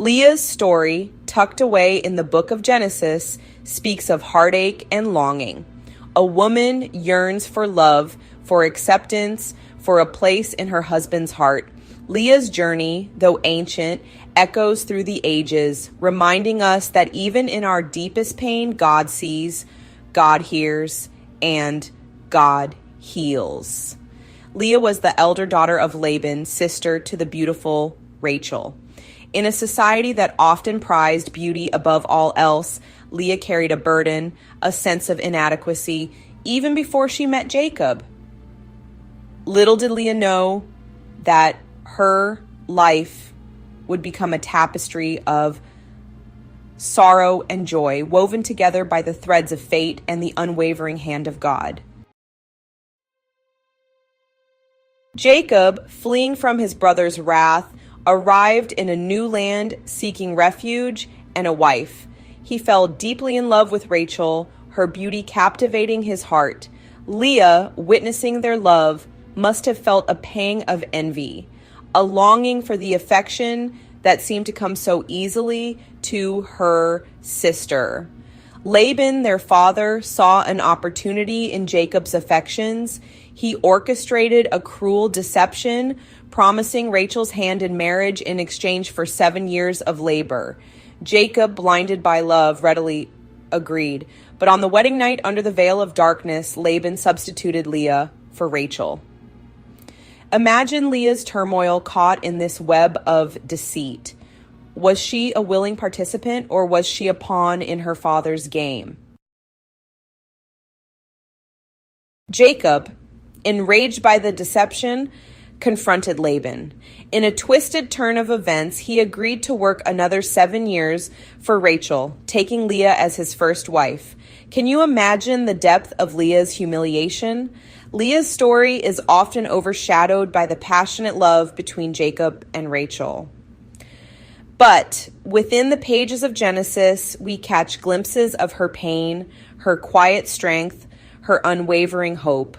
Leah's story, tucked away in the book of Genesis, speaks of heartache and longing. A woman yearns for love, for acceptance, for a place in her husband's heart. Leah's journey, though ancient, echoes through the ages, reminding us that even in our deepest pain, God sees, God hears, and God heals. Leah was the elder daughter of Laban, sister to the beautiful Rachel. In a society that often prized beauty above all else, Leah carried a burden, a sense of inadequacy, even before she met Jacob. Little did Leah know that her life would become a tapestry of sorrow and joy, woven together by the threads of fate and the unwavering hand of God. Jacob, fleeing from his brother's wrath, arrived in a new land seeking refuge and a wife. He fell deeply in love with Rachel, her beauty captivating his heart. Leah, witnessing their love, must have felt a pang of envy, a longing for the affection that seemed to come so easily to her sister. Laban, their father, saw an opportunity in Jacob's affections. He orchestrated a cruel deception, promising Rachel's hand in marriage in exchange for 7 years of labor. Jacob, blinded by love, readily agreed. But on the wedding night, under the veil of darkness, Laban substituted Leah for Rachel. Imagine Leah's turmoil caught in this web of deceit. Was she a willing participant, or was she a pawn in her father's game? Jacob, enraged by the deception, confronted Laban. In a twisted turn of events, he agreed to work another 7 years for Rachel, taking Leah as his first wife. Can you imagine the depth of Leah's humiliation? Leah's story is often overshadowed by the passionate love between Jacob and Rachel. But within the pages of Genesis, we catch glimpses of her pain, her quiet strength, her unwavering hope.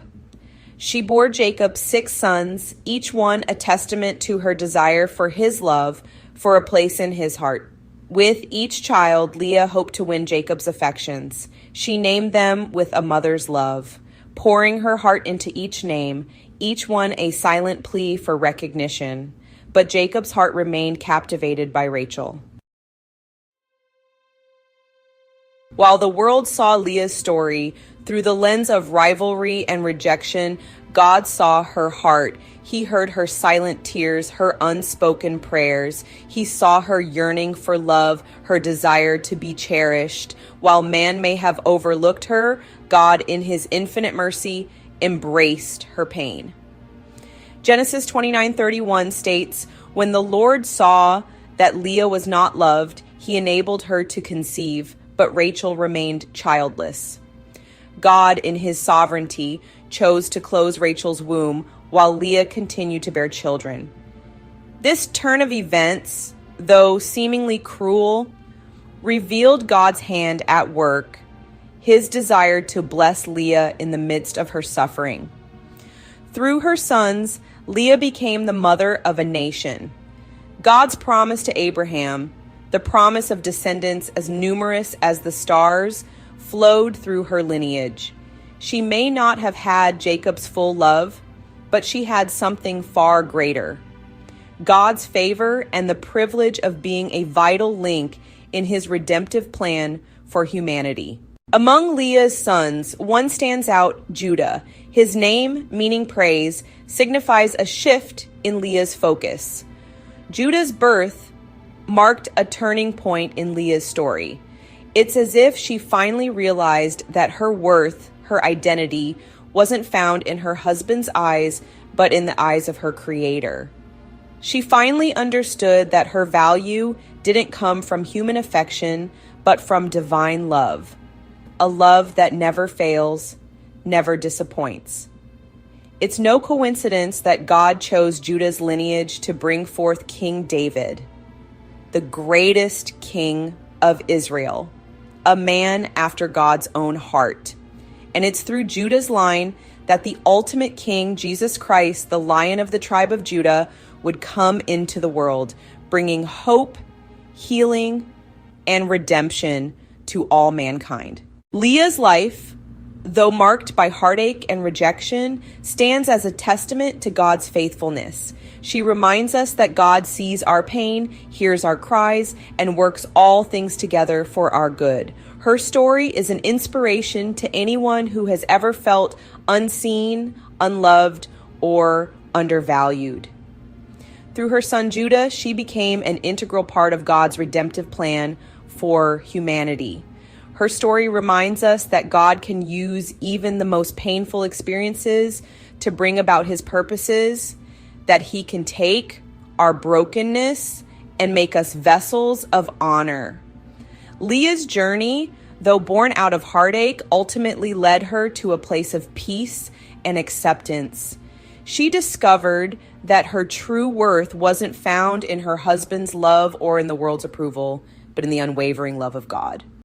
She bore Jacob 6 sons, each one a testament to her desire for his love, for a place in his heart. With each child, Leah hoped to win Jacob's affections. She named them with a mother's love, pouring her heart into each name, each one a silent plea for recognition. But Jacob's heart remained captivated by Rachel. While the world saw Leah's story through the lens of rivalry and rejection, God saw her heart. He heard her silent tears, her unspoken prayers. He saw her yearning for love, her desire to be cherished. While man may have overlooked her, God, in his infinite mercy, embraced her pain. Genesis 29:31 states, "When the Lord saw that Leah was not loved, he enabled her to conceive, but Rachel remained childless." God, in his sovereignty, chose to close Rachel's womb while Leah continued to bear children. This turn of events, though seemingly cruel, revealed God's hand at work, his desire to bless Leah in the midst of her suffering. Through her sons, Leah became the mother of a nation. God's promise to Abraham, the promise of descendants as numerous as the stars, flowed through her lineage. She may not have had Jacob's full love, but she had something far greater: God's favor and the privilege of being a vital link in his redemptive plan for humanity. Among Leah's sons, one stands out: Judah. His name, meaning praise, signifies a shift in Leah's focus. Judah's birth marked a turning point in Leah's story. It's as if she finally realized that her worth, her identity, wasn't found in her husband's eyes, but in the eyes of her Creator. She finally understood that her value didn't come from human affection, but from divine love. A love that never fails, never disappoints. It's no coincidence that God chose Judah's lineage to bring forth King David, the greatest king of Israel, a man after God's own heart. And it's through Judah's line that the ultimate king, Jesus Christ, the Lion of the tribe of Judah, would come into the world, bringing hope, healing, and redemption to all mankind. Leah's life, though marked by heartache and rejection, stands as a testament to God's faithfulness. She reminds us that God sees our pain, hears our cries, and works all things together for our good. Her story is an inspiration to anyone who has ever felt unseen, unloved, or undervalued. Through her son Judah, she became an integral part of God's redemptive plan for humanity. Her story reminds us that God can use even the most painful experiences to bring about his purposes, that he can take our brokenness and make us vessels of honor. Leah's journey, though born out of heartache, ultimately led her to a place of peace and acceptance. She discovered that her true worth wasn't found in her husband's love or in the world's approval, but in the unwavering love of God.